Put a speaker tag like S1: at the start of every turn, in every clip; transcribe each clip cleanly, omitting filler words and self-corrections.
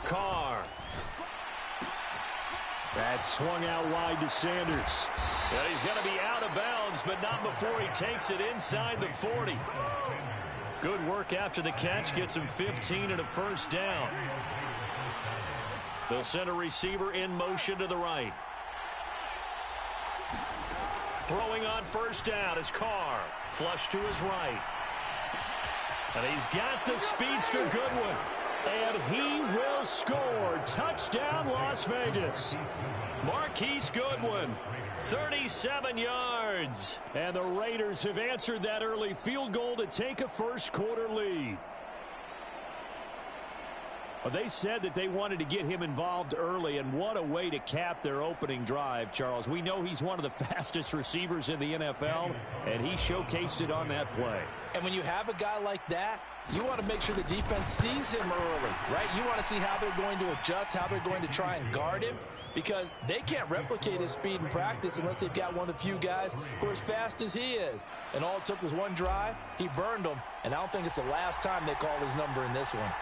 S1: Carr. That's swung out wide to Sanders. And he's going to be out of bounds, but not before he takes it inside the 40. Good work after the catch. Gets him 15 and a first down. They'll send a receiver in motion to the right. Throwing on first down is Carr. Flush to his right. And he's got the speedster Goodwin. And he will score. Touchdown, Las Vegas. Marquise Goodwin, 37 yards. And the Raiders have answered that early field goal to take a first-quarter lead. Well, they said that they wanted to get him involved early, and what a way to cap their opening drive, Charles. We know he's one of the fastest receivers in the NFL, and he showcased it on that play.
S2: And when you have a guy like that, you want to make sure the defense sees him early, right? You want to see how they're going to adjust, how they're going to try and guard him, because they can't replicate his speed in practice unless they've got one of the few guys who are as fast as he is. And all it took was one drive. He burned them, and I don't think it's the last time they call his number in this one.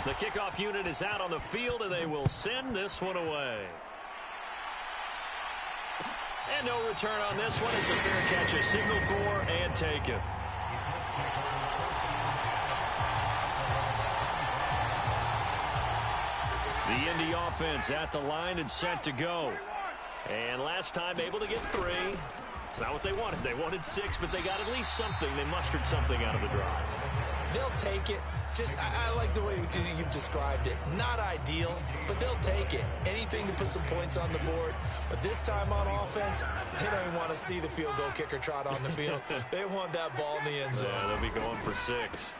S1: The kickoff unit is out on the field, and they will send this one away. And no return on this one. It's a fair catch, a signal for, and taken. The Indy offense at the line and set to go. And last time able to get 3. It's not what they wanted. They wanted 6, but they got at least something. They mustered something out of the drive.
S2: They'll take it. I like the way you've described it. Not ideal, but they'll take it. Anything to put some points on the board. But this time on offense, they don't even want to see the field goal kicker trot on the field. They want that ball in the end zone.
S1: Yeah, they'll be going for 6.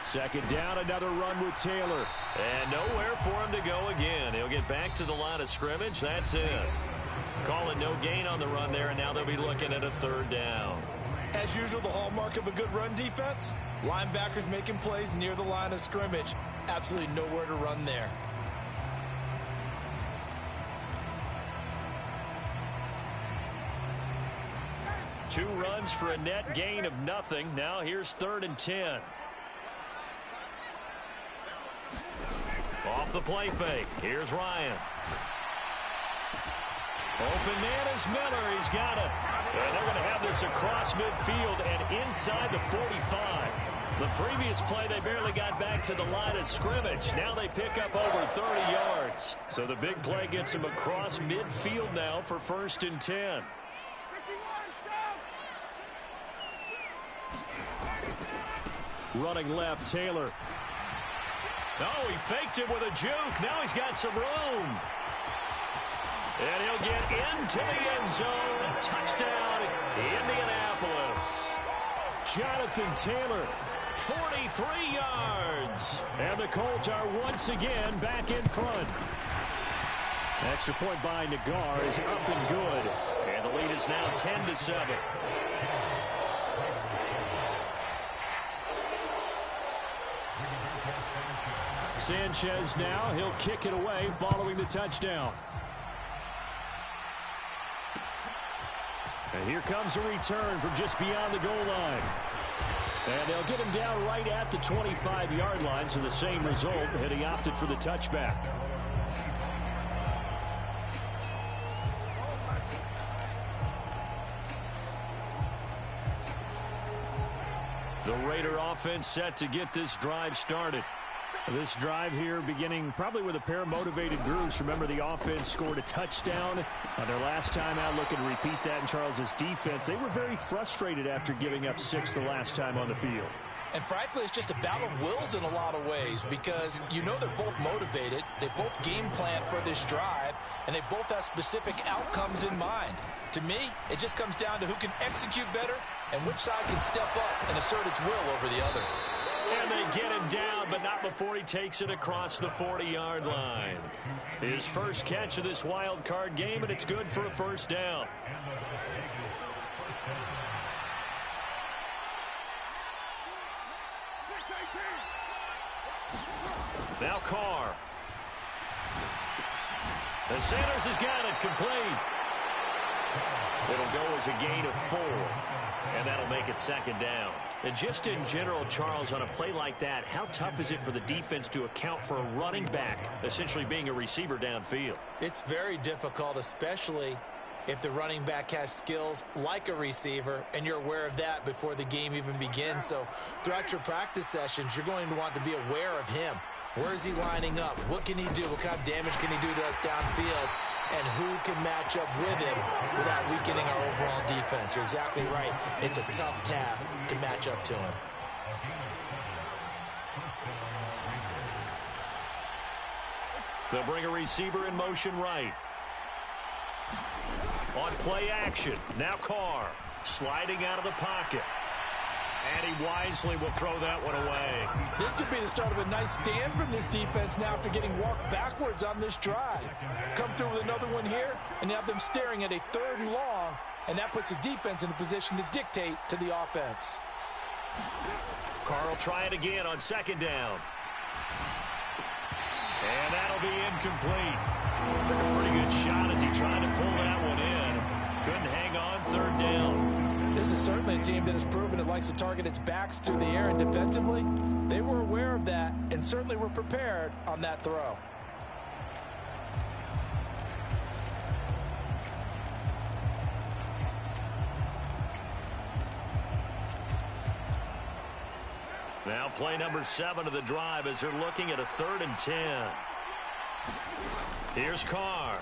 S1: Second down, another run with Taylor. And nowhere for him to go again. He'll get back to the line of scrimmage. That's it. Calling no gain on the run there, and now they'll be looking at a third down.
S2: As usual, the hallmark of a good run defense, linebackers making plays near the line of scrimmage. Absolutely nowhere to run there.
S1: Two runs for a net gain of nothing. Now here's 3rd and 10. Off the play fake. Here's Ryan. Open man is Miller. He's got it. And they're going to have this across midfield and inside the 45. The previous play, they barely got back to the line of scrimmage. Now they pick up over 30 yards. So the big play gets them across midfield now for 1st and 10. Running left, Taylor. Oh, he faked it with a juke. Now he's got some room. And he'll get into the end zone. Touchdown, Indianapolis. Jonathan Taylor, 43 yards. And the Colts are once again back in front. Extra point by Nagar is up and good. And the lead is now 10-7. Sanchez now, he'll kick it away following the touchdown. And here comes a return from just beyond the goal line. And they'll get him down right at the 25-yard line, so the same result, and he opted for the touchback. The Raider offense set to get this drive started. This drive here beginning probably with a pair of motivated groups. Remember, the offense scored a touchdown on their last time out. Looking to repeat that in Charles's defense. They were very frustrated after giving up 6 the last time on the field.
S2: And frankly, it's just a battle of wills in a lot of ways because you know they're both motivated. They both game plan for this drive, and they both have specific outcomes in mind. To me, it just comes down to who can execute better and which side can step up and assert its will over the other.
S1: And they get him down, but not before he takes it across the 40-yard line. His first catch of this wild card game, and it's good for a first down. Now Carr. And Sanders has got it complete. It'll go as a gain of 4. And that'll make it 2nd down. And just in general, Charles, on a play like that, how tough is it for the defense to account for a running back essentially being a receiver downfield?
S2: It's very difficult, especially if the running back has skills like a receiver, and you're aware of that before the game even begins. So throughout your practice sessions, you're going to want to be aware of him. Where is he lining up? What can he do? What kind of damage can he do to us downfield? And who can match up with him without weakening our overall defense? You're exactly right. It's a tough task to match up to him.
S1: They'll bring a receiver in motion right. On play action, now Carr sliding out of the pocket. And he wisely will throw that one away.
S2: This could be the start of a nice stand from this defense now after getting walked backwards on this drive. Come through with another one here, and you have them staring at a 3rd and long, and that puts the defense in a position to dictate to the offense.
S1: Carr will try it again on 2nd down. And that'll be incomplete. Took a pretty good shot as he tried to pull that one in. Couldn't hang on 3rd down.
S2: This is certainly a team that has proven it likes to target its backs through the air, and defensively, they were aware of that and certainly were prepared on that throw.
S1: Now play number 7 of the drive as they're looking at a 3rd and 10. Here's Carr.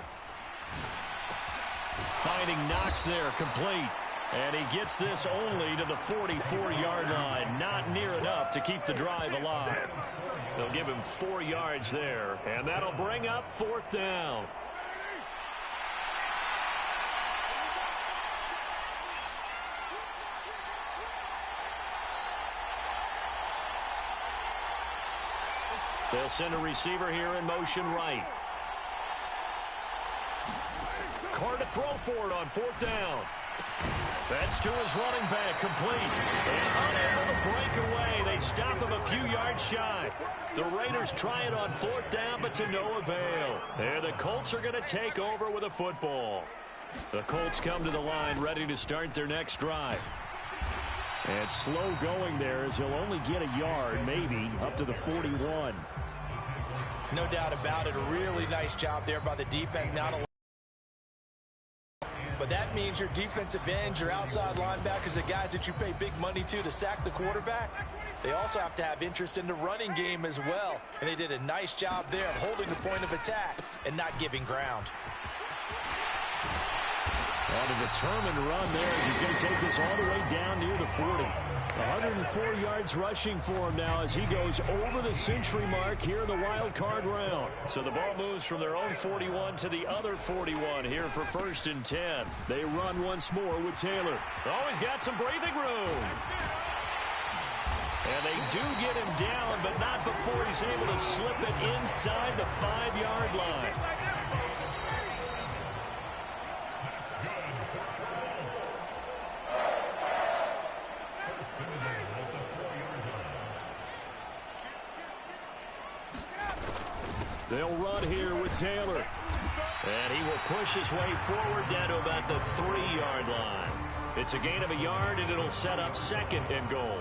S1: Finding Knox there, complete. And he gets this only to the 44-yard line. Not near enough to keep the drive alive. They'll give him 4 yards there. And that'll bring up 4th down. They'll send a receiver here in motion right. Carr to throw for it on 4th down. That's to his running back, complete. And unable to break away. They stop him a few yards shy. The Raiders try it on 4th down, but to no avail. And the Colts are going to take over with a football. The Colts come to the line ready to start their next drive. And slow going there as he'll only get a yard, maybe, up to the 41.
S2: No doubt about it. A really nice job there by the defense. Now to But that means your defensive ends, your outside linebackers, the guys that you pay big money to sack the quarterback, they also have to have interest in the running game as well. And they did a nice job there of holding the point of attack and not giving ground.
S1: On a determined run there. He's going to take this all the way down near the 40. 104 yards rushing for him now as he goes over the century mark here in the wild card round. So the ball moves from their own 41 to the other 41 here for 1st and 10. They run once more with Taylor. Oh, he's got some breathing room. And they do get him down, but not before he's able to slip it inside the 5-yard line. They'll run here with Taylor. And he will push his way forward down to about the 3-yard line. It's a gain of a yard, and it'll set up 2nd and goal.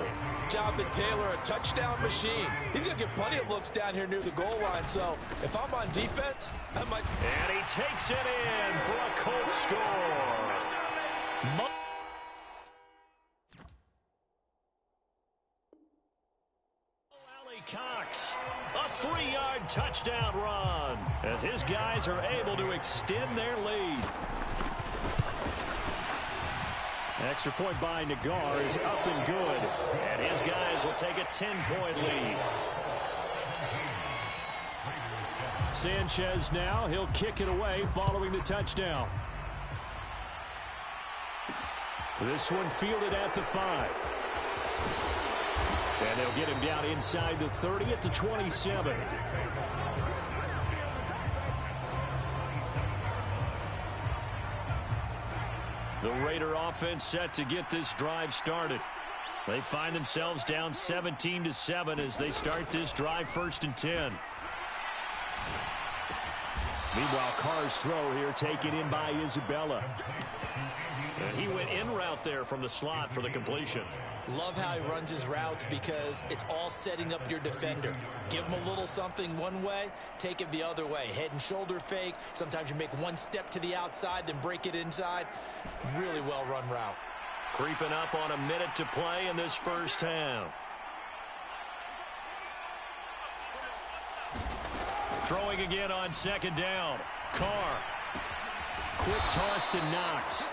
S2: Jonathan Taylor, a touchdown machine. He's going to get plenty of looks down here near the goal line. So if I'm on defense, I might...
S1: And he takes it in for a Colts score. Cox, a 3-yard touchdown run as his guys are able to extend their lead. Extra point by Nagar is up and good, and his guys will take a 10-point lead. Sanchez now, he'll kick it away following the touchdown. This one fielded at the 5. And they'll get him down inside the 30 at the 27. The Raider offense set to get this drive started. They find themselves down 17-7 as they start this drive 1st and 10. Meanwhile, Carr's throw here taken in by Isabella. And he went in route there from the slot for the completion.
S2: Love how he runs his routes because it's all setting up your defender. Give him a little something one way, take it the other way. Head and shoulder fake. Sometimes you make one step to the outside, then break it inside. Really well run route.
S1: Creeping up on a minute to play in this first half. Throwing again on second down. Carr. Quick toss to Knox.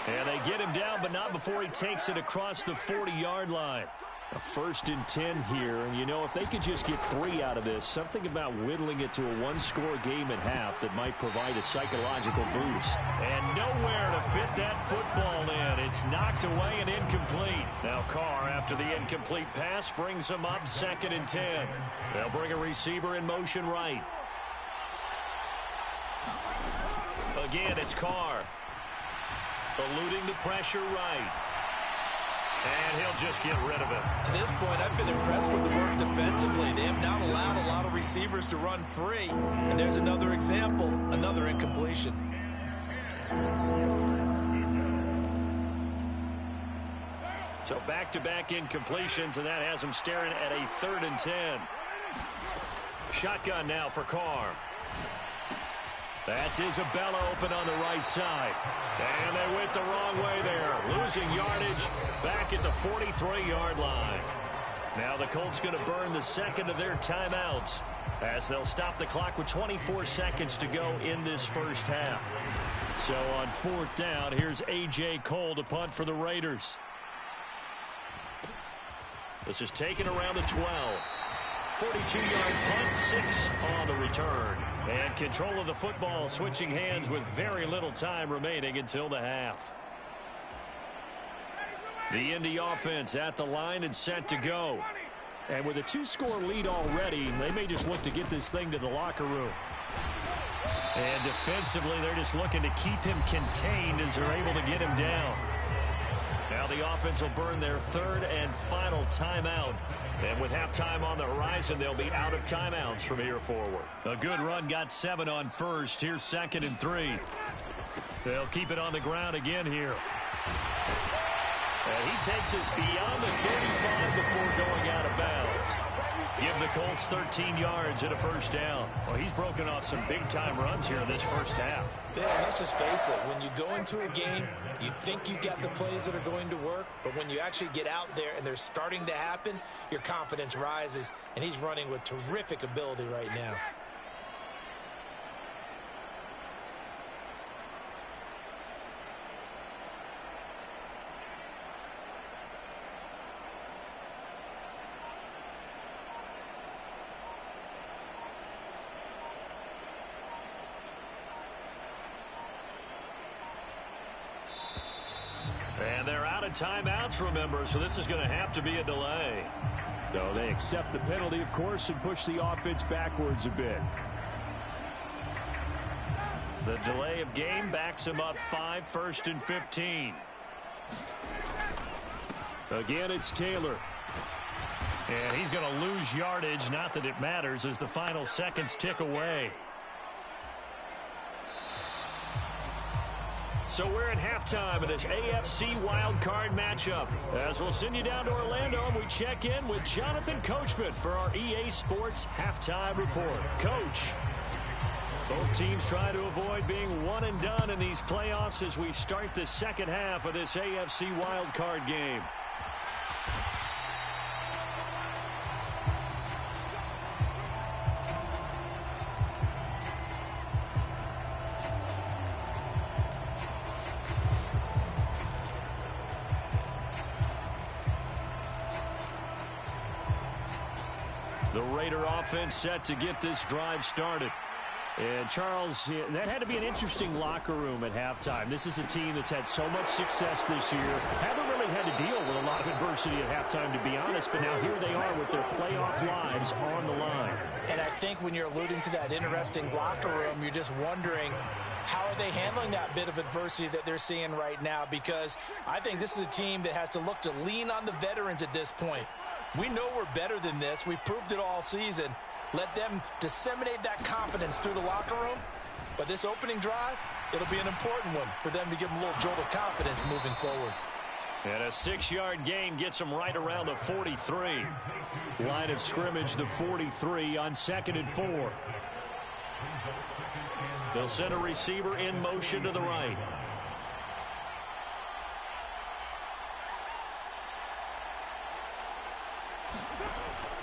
S1: And they get him down, but not before he takes it across the 40-yard line. A 1st and 10 here, and you know, if they could just get 3 out of this, something about whittling it to a one-score game at half that might provide a psychological boost. And nowhere to fit that football in. It's knocked away and incomplete. Now Carr, after the incomplete pass, brings him up 2nd and 10. They'll bring a receiver in motion right. Again, it's Carr. Eluding the pressure right. And he'll just get rid of it.
S2: To this point, I've been impressed with the work defensively. They have not allowed a lot of receivers to run free. And there's another example, another incompletion.
S1: So back-to-back incompletions, and that has them staring at a 3rd and 10. Shotgun now for Carr. That's Isabella open on the right side. And they went the wrong way there. Losing yardage back at the 43-yard line. Now the Colts going to burn the second of their timeouts as they'll stop the clock with 24 seconds to go in this first half. So on 4th down, here's A.J. Cole to punt for the Raiders. This is taken around the 12. 42-yard punt, 6 on the return. And control of the football switching hands with very little time remaining until the half. The Indy offense at the line and set to go. And with a 2-score lead already, they may just look to get this thing to the locker room. And defensively, they're just looking to keep him contained as they're able to get him down. Now the offense will burn their 3rd and final timeout. And with halftime on the horizon, they'll be out of timeouts from here forward. A good run, got 7 on first. Here's 2nd and 3. They'll keep it on the ground again here. And he takes us beyond the 35 before going out of bounds. Give the Colts 13 yards and a 1st down. Well, he's broken off some big-time runs here in this first half.
S2: Yeah, let's just face it. When you go into a game, you think you got the plays that are going to work, but when you actually get out there and they're starting to happen, your confidence rises, and he's running with terrific ability right now.
S1: And they're out of timeouts, remember, so this is going to have to be a delay. So they accept the penalty, of course, and push the offense backwards a bit. The delay of game backs him up 5, 1st and 15. Again, it's Taylor. And he's going to lose yardage, not that it matters, as the final seconds tick away. So we're at halftime of this AFC wildcard matchup. As we'll send you down to Orlando, and we check in with Jonathan Coachman for our EA Sports Halftime Report. Coach, both teams try to avoid being one and done in these playoffs as we start the second half of this AFC wildcard game. The Raider offense set to get this drive started. And Charles, that had to be an interesting locker room at halftime. This is a team that's had so much success this year. Haven't really had to deal with a lot of adversity at halftime, to be honest. But now here they are with their playoff lives on the line.
S2: And I think when you're alluding to that interesting locker room, you're just wondering, how are they handling that bit of adversity that they're seeing right now? Because I think this is a team that has to look to lean on the veterans at this point. We know we're better than this. We've proved it all season. Let them disseminate that confidence through the locker room, But this opening drive, it'll be an important one for them to give them a little jolt of confidence moving forward.
S1: And a 6-yard gain gets them right around the 43. Line of scrimmage, the 43 on 2nd and 4. They'll send a receiver in motion to the right.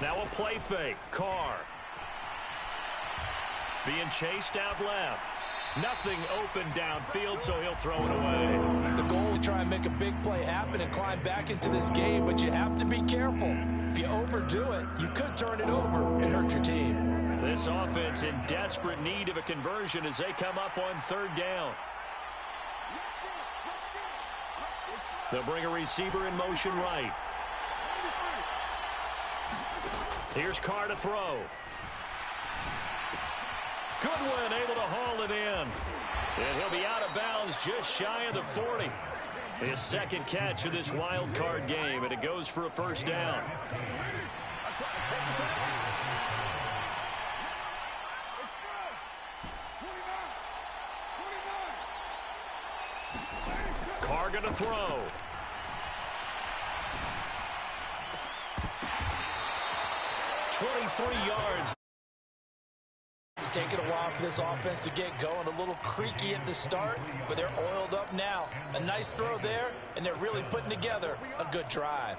S1: Now a play fake. Carr. Being chased out left. Nothing open downfield, so he'll throw it away.
S2: The goal is to try and make a big play happen and climb back into this game, but you have to be careful. If you overdo it, you could turn it over and hurt your team.
S1: This offense in desperate need of a conversion as they come up on 3rd down. They'll bring a receiver in motion right. Here's Carr to throw. Goodwin able to haul it in. And he'll be out of bounds just shy of the 40. His 2nd catch of this wild card game, and it goes for a 1st down. Carr going to throw. .23 yards.
S2: It's taken a while for this offense to get going. A little creaky at the start, but they're oiled up now. A nice throw there, and they're really putting together a good drive.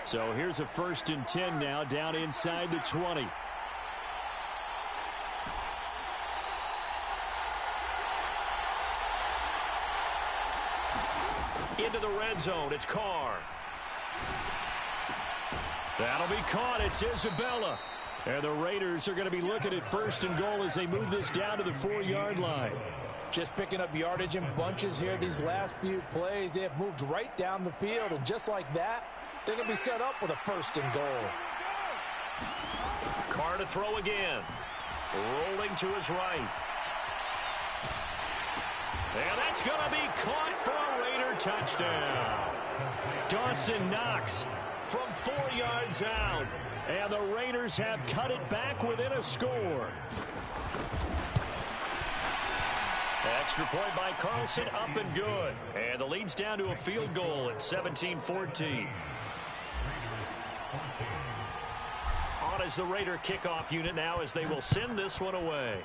S1: So here's a 1st and 10 now, down inside the 20. Into the red zone. It's Carr. That'll be caught. It's Isabella. And the Raiders are going to be looking at 1st and goal as they move this down to the 4-yard line.
S2: Just picking up yardage in bunches here these last few plays. They have moved right down the field, and just like that, they're going to be set up with a 1st and goal.
S1: Carr to throw again. Rolling to his right. And that's going to be caught for a Raider touchdown. Dawson Knox from 4 yards out. And the Raiders have cut it back within a score. Extra point by Carlson, up and good. And the lead's down to a field goal at 17-14. On is the Raider kickoff unit now as they will send this one away.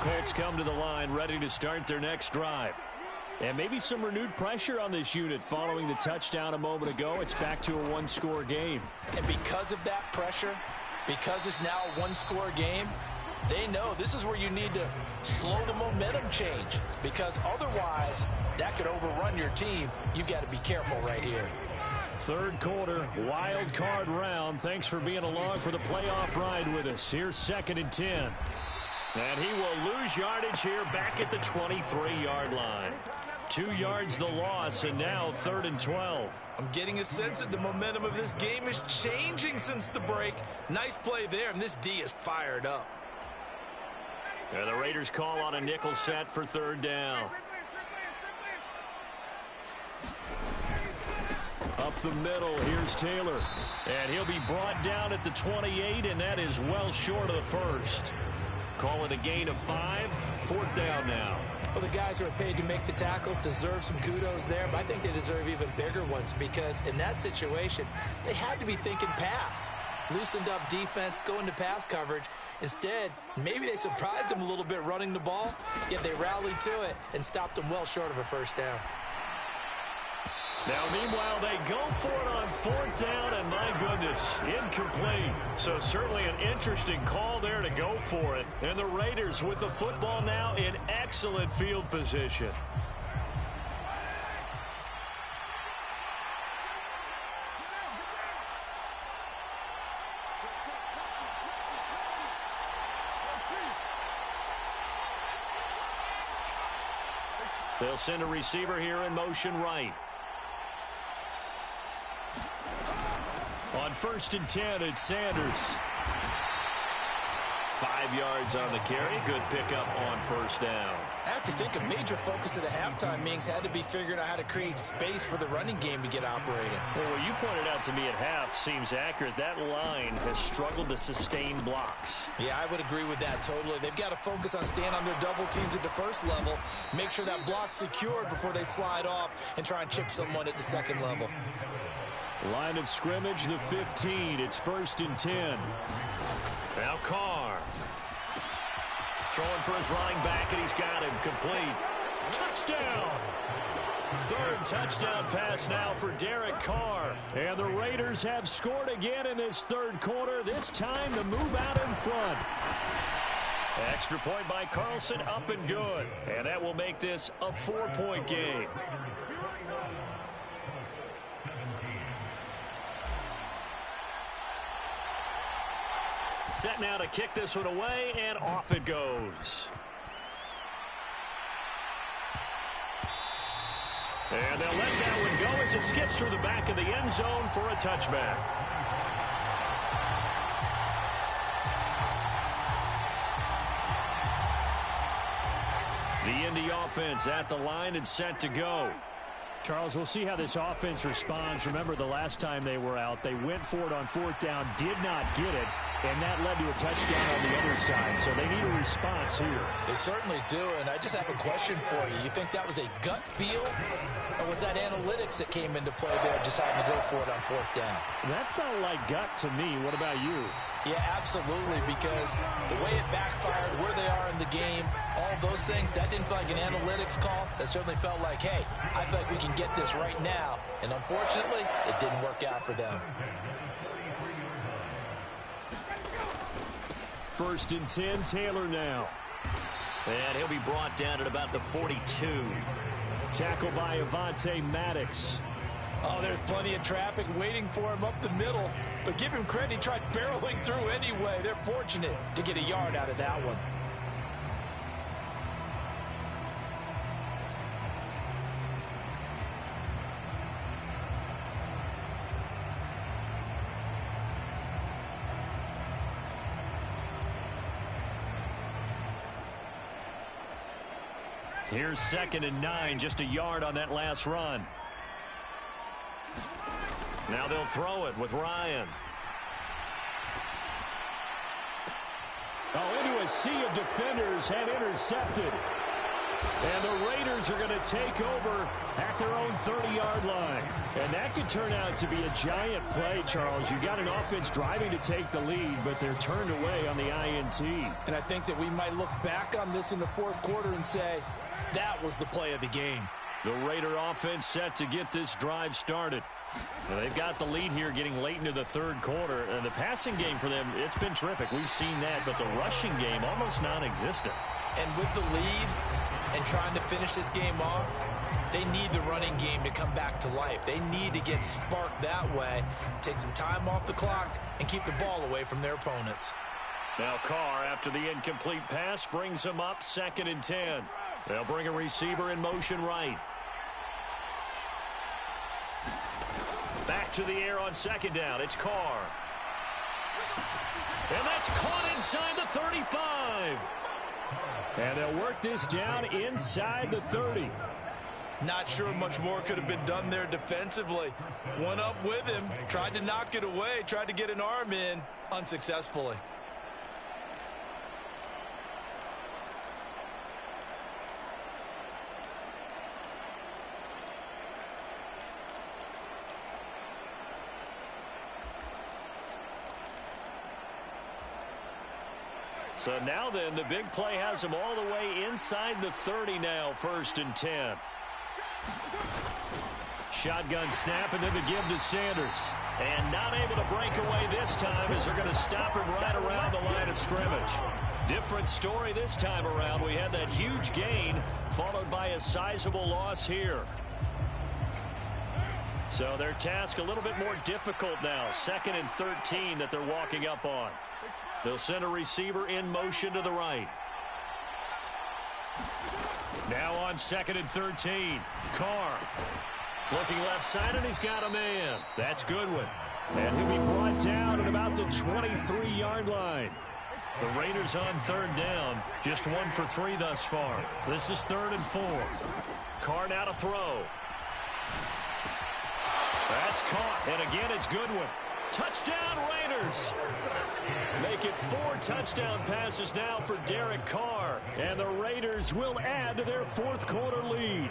S1: Colts come to the line ready to start their next drive. And maybe some renewed pressure on this unit following the touchdown a moment ago. It's back to a 1-score game.
S2: And because of that pressure, because it's now a 1-score game, they know this is where you need to slow the momentum change, because otherwise that could overrun your team. You've got to be careful right here.
S1: 3rd quarter, wild card round. Thanks for being along for the playoff ride with us. Here's 2nd and 10. And he will lose yardage here back at the 23-yard line. 2 yards the loss, and now 3rd and 12.
S2: I'm getting a sense that the momentum of this game is changing since the break. Nice play there, and this D is fired up.
S1: And the Raiders call on a nickel set for 3rd down. Up the middle, here's Taylor. And he'll be brought down at the 28, and that is well short of the 1st. Call it a gain of 5. 4th down now.
S2: Well, the guys who are paid to make the tackles deserve some kudos there, but I think they deserve even bigger ones, because in that situation, they had to be thinking pass. Loosened up defense, going to pass coverage. Instead, maybe they surprised them a little bit running the ball, yet they rallied to it and stopped them well short of a 1st down.
S1: Now, meanwhile, they go for it on 4th down, and my goodness, incomplete. So certainly an interesting call there to go for it. And the Raiders with the football now in excellent field position. They'll send a receiver here in motion right. On 1st and 10, it's Sanders. 5 yards on the carry. Good pickup on 1st down.
S2: I have to think a major focus of the halftime meetings had to be figuring out how to create space for the running game to get operating.
S1: Well, what you pointed out to me at half seems accurate. That line has struggled to sustain blocks.
S2: Yeah, I would agree with that totally. They've got to focus on staying on their double teams at the first level, make sure that block's secured before they slide off and try and chip someone at the second level.
S1: Line of scrimmage, the 15. It's 1st and 10. Now Carr. Throwing for his running back, and he's got him complete. Touchdown! 3rd touchdown pass now for Derek Carr. And the Raiders have scored again in this 3rd quarter, this time to move out in front. Extra point by Carlson, up and good. And that will make this a 4-point game. Set now to kick this one away, and off it goes. And they'll let that one go as it skips through the back of the end zone for a touchback. The Indy offense at the line and set to go.
S3: Charles, we'll see how this offense responds. Remember, the last time they were out, they went for it on 4th down, did not get it, and that led to a touchdown on the other side. So they need a response here.
S2: They certainly do, and I just have a question for you. You think that was a gut feel, or was that analytics that came into play there, deciding to go for it on 4th down?
S3: That felt like gut to me. What about you?
S2: Yeah, absolutely, because the way it backfired, where they are in the game, all those things, that didn't feel like an analytics call. That certainly felt like, hey, I feel like we can get this right now. And unfortunately, it didn't work out for them.
S3: 1st and 10, Taylor now.
S1: And he'll be brought down at about the 42.
S3: Tackled by Avonte Maddox.
S2: Oh, there's plenty of traffic waiting for him up the middle. But give him credit, he tried barreling through anyway. They're fortunate to get a yard out of that one.
S1: Here's 2nd and 9, just a yard on that last run. Now they'll throw it with Ryan.
S3: Oh, into a sea of defenders and intercepted. And the Raiders are going to take over at their own 30-yard line. And that could turn out to be a giant play, Charles. You got an offense driving to take the lead, but they're turned away on the INT.
S2: And I think that we might look back on this in the 4th quarter and say, that was the play of the game.
S1: The Raider offense set to get this drive started. Now they've got the lead here getting late into the 3rd quarter. And the passing game for them, it's been terrific. We've seen that, but the rushing game almost non-existent.
S2: And with the lead and trying to finish this game off, they need the running game to come back to life. They need to get sparked that way, take some time off the clock, and keep the ball away from their opponents.
S1: Now Carr, after the incomplete pass, brings him up 2nd and 10. They'll bring a receiver in motion right. Back to the air on 2nd down. It's Carr. And that's caught inside the 35.
S3: And they'll work this down inside the 30.
S2: Not sure much more could have been done there defensively. One up with him, tried to knock it away, tried to get an arm in, unsuccessfully.
S1: So now then, the big play has him all the way inside the 30 now, 1st and 10. Shotgun snap, and then the give to Sanders. And not able to break away this time as they're going to stop him right around the line of scrimmage. Different story this time around. We had that huge gain followed by a sizable loss here. So their task a little bit more difficult now. 2nd and 13 that they're walking up on. They'll send a receiver in motion to the right. Now on 2nd and 13. Carr looking left side, and he's got a man. That's Goodwin.
S3: And he'll be brought down at about the 23-yard line.
S1: The Raiders on 3rd down. Just 1 for 3 thus far. This is 3rd and 4. Carr now to throw. That's caught. And again, it's Goodwin. Touchdown, Raiders. Make it 4 touchdown passes now for Derek Carr.
S3: And the Raiders will add to their 4th quarter lead.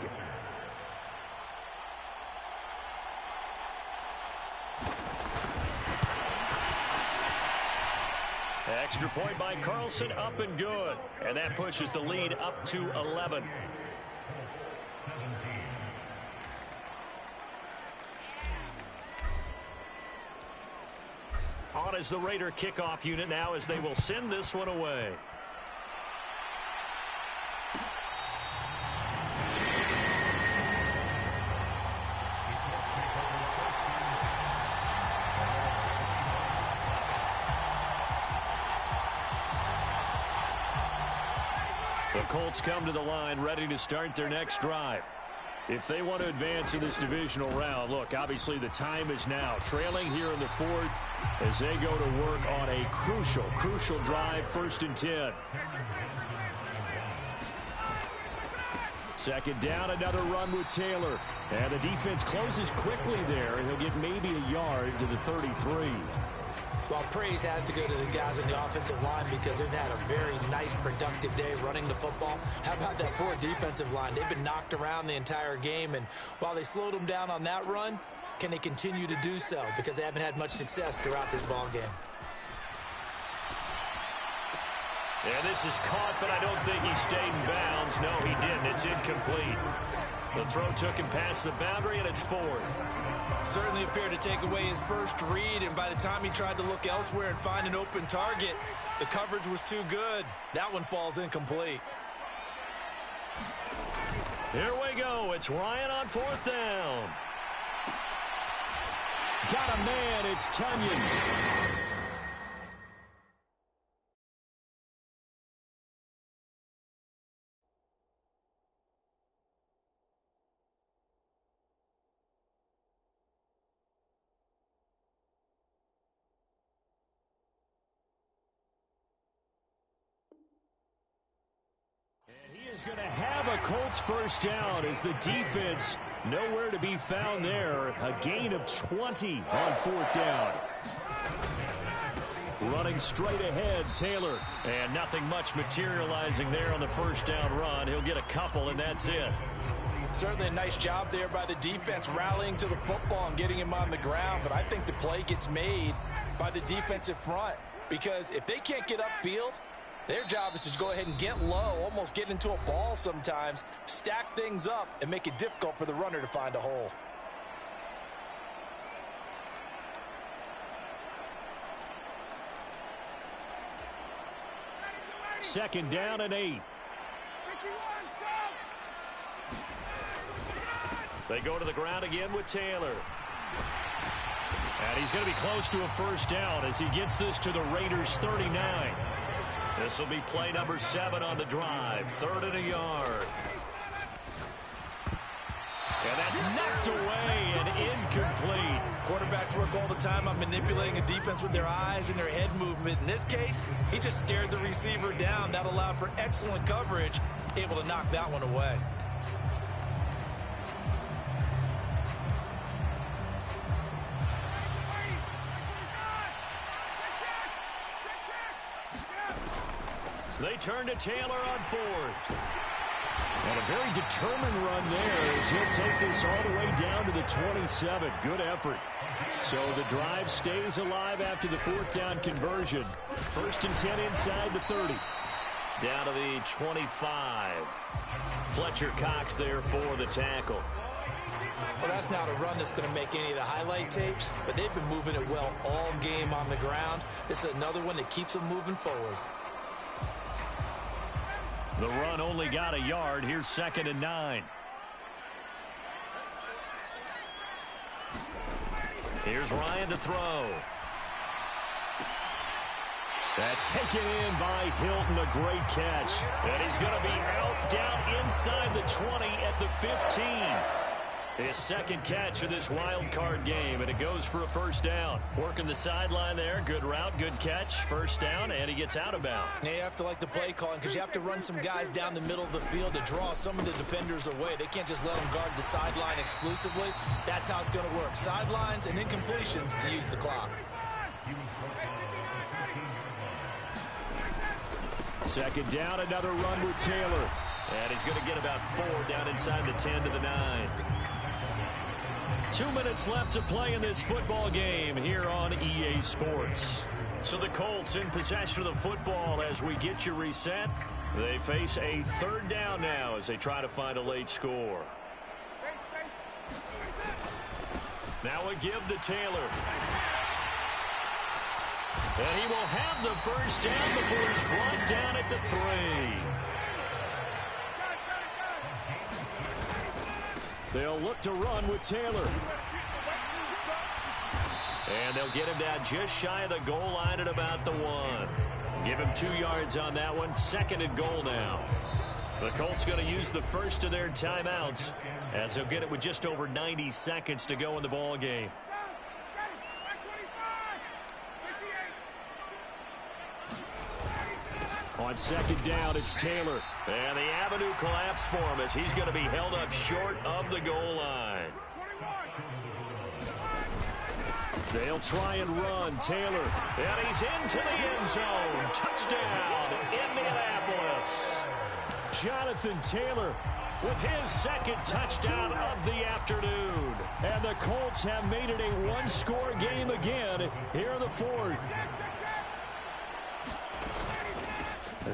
S1: Extra point by Carlson, up and good. And that pushes the lead up to 11. On is the Raider kickoff unit now as they will send this one away. The Colts come to the line ready to start their next drive. If they want to advance in this divisional round, look, obviously the time is now. Trailing here in the 4th as they go to work on a crucial drive, 1st and 10. 2nd down, another run with Taylor. And the defense closes quickly there, and he'll get maybe a yard to the 33.
S2: Well, praise has to go to the guys on the offensive line because they've had a very nice, productive day running the football. How about that poor defensive line? They've been knocked around the entire game, and while they slowed them down on that run, can they continue to do so? Because they haven't had much success throughout this ball game.
S1: And this is caught, but I don't think he stayed in bounds. No, he didn't. It's incomplete. The throw took him past the boundary, and it's 4th.
S2: Certainly appeared to take away his first read, and by the time he tried to look elsewhere and find an open target, the coverage was too good. That one falls incomplete.
S1: Here we go. It's Ryan on 4th down.
S3: Got a man. It's Tonyan. Going to have a Colts first down as the defense nowhere to be found there. A gain of 20 on 4th down. Running straight ahead, Taylor.
S1: And nothing much materializing there on the first down run. He'll get a couple, and that's it.
S2: Certainly a nice job there by the defense rallying to the football and getting him on the ground, but I think the play gets made by the defensive front because if they can't get upfield, their job is to go ahead and get low, almost get into a ball sometimes, stack things up, and make it difficult for the runner to find a hole.
S3: Second down and 8.
S1: They go to the ground again with Taylor. And he's going to be close to a first down as he gets this to the Raiders' 39. This will be play number 7 on the drive. 3rd and a yard. And that's knocked away and incomplete.
S2: Quarterbacks work all the time on manipulating a defense with their eyes and their head movement. In this case, he just stared the receiver down. That allowed for excellent coverage, able to knock that one away.
S1: They turn to Taylor on 4th.
S3: And a very determined run there as he'll take this all the way down to the 27. Good effort. So the drive stays alive after the 4th down conversion. 1st and 10 inside the 30.
S1: Down to the 25. Fletcher Cox there for the tackle.
S2: Well, that's not a run that's going to make any of the highlight tapes, but they've been moving it well all game on the ground. This is another one that keeps them moving forward.
S1: The run only got a yard. Here's 2nd and 9. Here's Ryan to throw.
S3: That's taken in by Hilton, a great catch.
S1: And he's going to be out down inside the 20 at the 15. His second catch of this wild card game, and it goes for a first down. Working the sideline there. Good route, good catch. First down, and he gets out of bounds.
S2: Yeah, you have to like the play calling because you have to run some guys down the middle of the field to draw some of the defenders away. They can't just let them guard the sideline exclusively. That's how it's going to work. Sidelines and incompletions to use the clock.
S3: Second down, another run with Taylor.
S1: And he's going to get about 4 down inside the 10 to the 9. 2 minutes left to play in this football game here on EA Sports. So the Colts in possession of the football as we get you reset. They face a third down now as they try to find a late score. Now a give to Taylor. And he will have the first down before he's brought down at the 3.
S3: They'll look to run with Taylor.
S1: And they'll get him down just shy of the goal line at about the 1. Give him 2 yards on that one. Second and goal now. The Colts going to use the first of their timeouts as they'll get it with just over 90 seconds to go in the ball game.
S3: On second down, it's Taylor.
S1: And the avenue collapsed for him as he's going to be held up short of the goal line.
S3: They'll try and run. Taylor.
S1: And he's into the end zone. Touchdown, Indianapolis.
S3: Jonathan Taylor
S1: with his second touchdown of the afternoon.
S3: And the Colts have made it a one-score game again here in the 4th.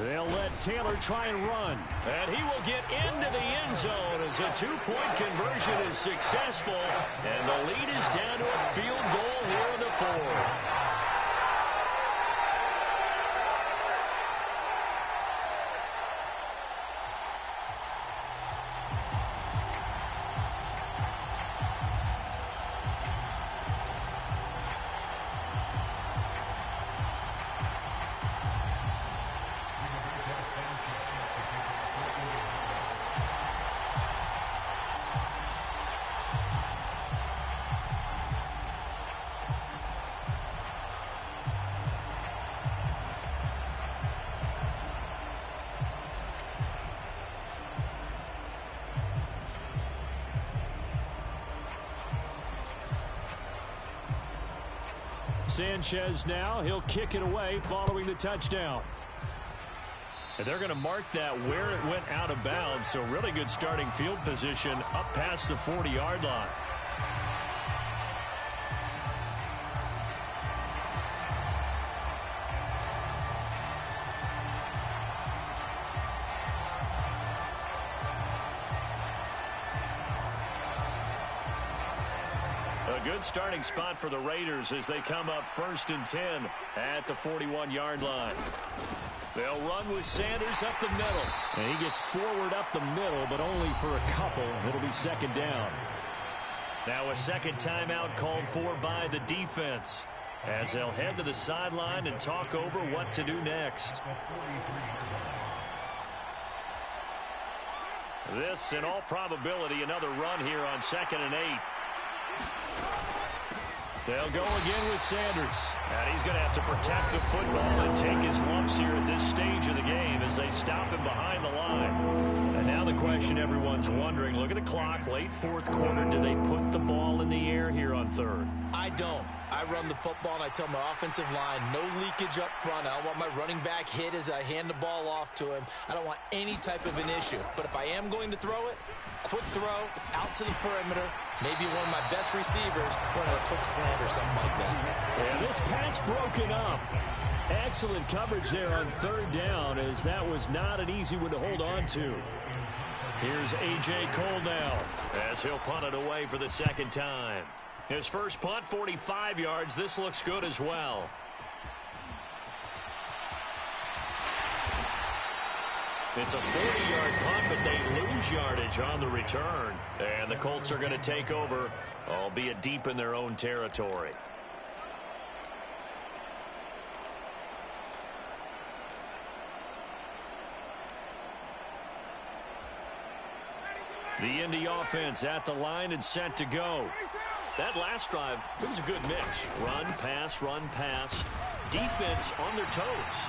S3: They'll let Taylor try and run.
S1: And he will get into the end zone as a 2-point conversion is successful. And the lead is down to a field goal here in the 4th.
S3: Sanchez now. He'll kick it away following the touchdown.
S1: And they're going to mark that where it went out of bounds. So really good starting field position up past the 40-yard line. Good starting spot for the Raiders as they come up 1st and 10 at the 41-yard line. They'll run with Sanders up the middle.
S3: And he gets forward up the middle, but only for a couple. It'll be second down.
S1: Now a second timeout called for by the defense as they'll head to the sideline and talk over what to do next. This, in all probability, another run here on 2nd and 8. They'll go again with Sanders. And he's going to have to protect the football and take his lumps here at this stage of the game as they stop him behind the line. And now the question everyone's wondering, look at the clock, late 4th quarter. Do they put the ball in the air here on 3rd?
S2: I don't. I run the football and I tell my offensive line, no leakage up front. I don't want my running back hit as I hand the ball off to him. I don't want any type of an issue. But if I am going to throw it, quick throw, out to the perimeter, maybe one of my best receivers running a quick slant or something like that.
S3: And this pass broken up. Excellent coverage there on 3rd down as that was not an easy one to hold on to.
S1: Here's A.J. Cole now as he'll punt it away for the second time. His first punt, 45 yards. This looks good as well. It's a 40-yard punt, but they lose yardage on the return. And the Colts are going to take over, albeit deep in their own territory.
S3: The Indy offense at the line and set to go.
S1: That last drive, it was a good mix. Run, pass, defense on their toes.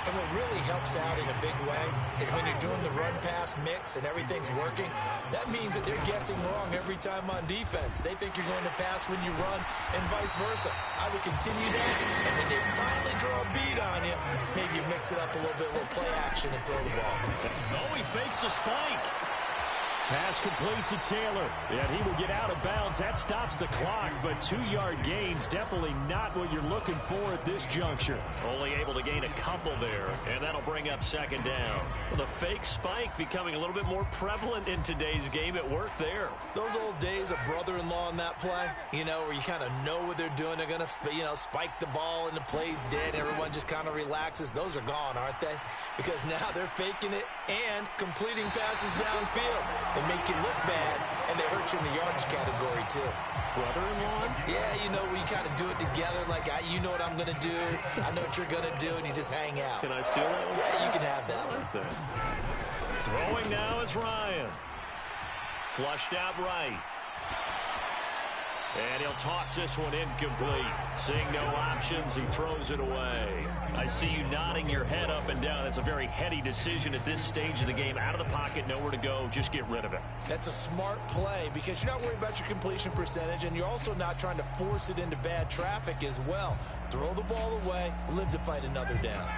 S2: And what really helps out in a big way is when you're doing the run-pass mix and everything's working, that means that they're guessing wrong every time on defense. They think you're going to pass when you run and vice versa. I would continue that, and when they finally draw a beat on you, maybe you mix it up a little bit, a little play action and throw the ball.
S1: Oh, he fakes a spike.
S3: Pass complete to Taylor, and he will get out of bounds. That stops the clock, but 2-yard gains, definitely not what you're looking for at this juncture.
S1: Only able to gain a couple there, and that'll bring up second down. Well, the fake spike becoming a little bit more prevalent in today's game. It worked there.
S2: Those old days of brother-in-law in that play, where you kind of know what they're doing. They're going to, spike the ball and the play's dead. Everyone just kind of relaxes. Those are gone, aren't they? Because now they're faking it and completing passes downfield. They make you look bad, and they hurt you in the yardage category, too.
S3: Brother-in-law?
S2: Yeah, where you kind of do it together, like, you know what I'm going to do, I know what you're going to do, and you just hang out.
S1: Can I steal that one?
S2: Yeah, you can have that one.
S3: Throwing now is Ryan.
S1: Flushed out right. And he'll toss this one incomplete. Seeing no options, he throws it away. I see you nodding your head up and down. It's a very heady decision at this stage of the game. Out of the pocket, nowhere to go. Just get rid of it.
S2: That's a smart play because you're not worried about your completion percentage, and you're also not trying to force it into bad traffic as well. Throw the ball away, live to fight another down.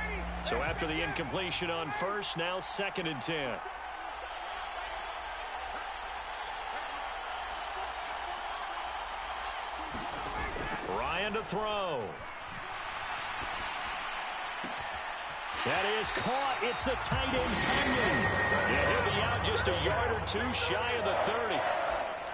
S1: So after the incompletion on first, now 2nd and 10. Ryan to throw.
S3: That is caught. It's the tight end, Tonyan.
S1: Yeah, he'll be out just a yard or two shy of the 30.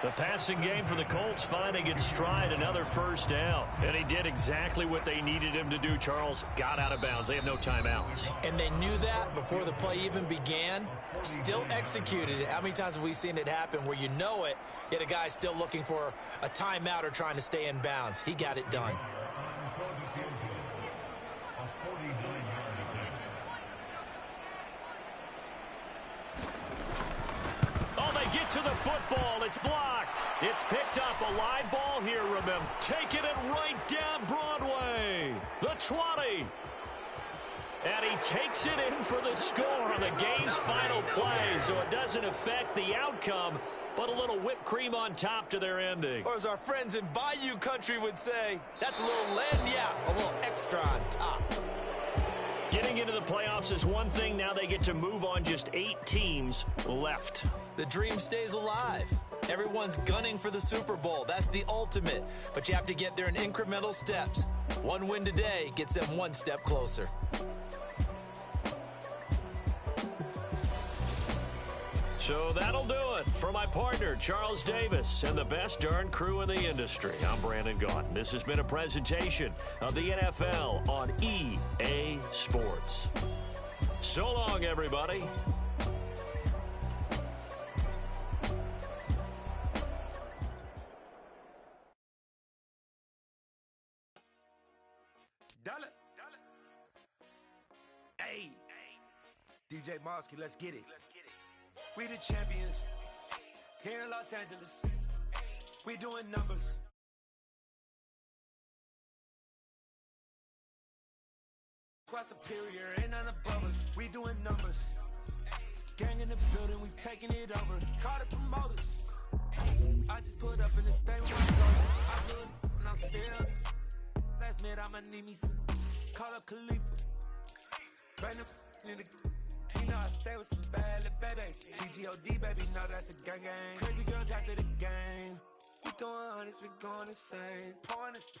S1: The passing game for the Colts finding its stride, another first down. And he did exactly what they needed him to do, Charles. Got out of bounds. They have no timeouts.
S2: And they knew that before the play even began. Still executed it. How many times have we seen it happen where you know it, yet a guy's still looking for a timeout or trying to stay in bounds? He got it done.
S1: Get to the football. It's blocked. It's picked up. A live ball here, remember. Taking it right down Broadway. The 20. And he takes it in for the score on the game's final play, so it doesn't affect the outcome, but a little whipped cream on top to their ending.
S2: Or as our friends in Bayou Country would say, that's a little lagniappe, a little extra on top.
S1: Getting into the playoffs is one thing. Now they get to move on. Just 8 teams left.
S2: The dream stays alive. Everyone's gunning for the Super Bowl. That's the ultimate. But you have to get there in incremental steps. One win today gets them one step closer.
S1: So that'll do it for my partner, Charles Davis, and the best darn crew in the industry. I'm Brandon Gaudin. This has been a presentation of the NFL on EA Sports. So long, everybody.
S4: Hey, DJ Mosky, let's get it. We the champions here in Los Angeles. We doing numbers. Squad superior, ain't none above us. We doing numbers. Gang in the building, we taking it over. Call the promoters. I just put up in this thing with my soul. I good and I'm still. Last minute I'ma need me some. Call up Khalifa. Bring the in the. You know I stay with some bad little baby. CGOD, baby, know that's a gang gang. Crazy girls after the game. We throwing hundreds, we going insane. Pouring this.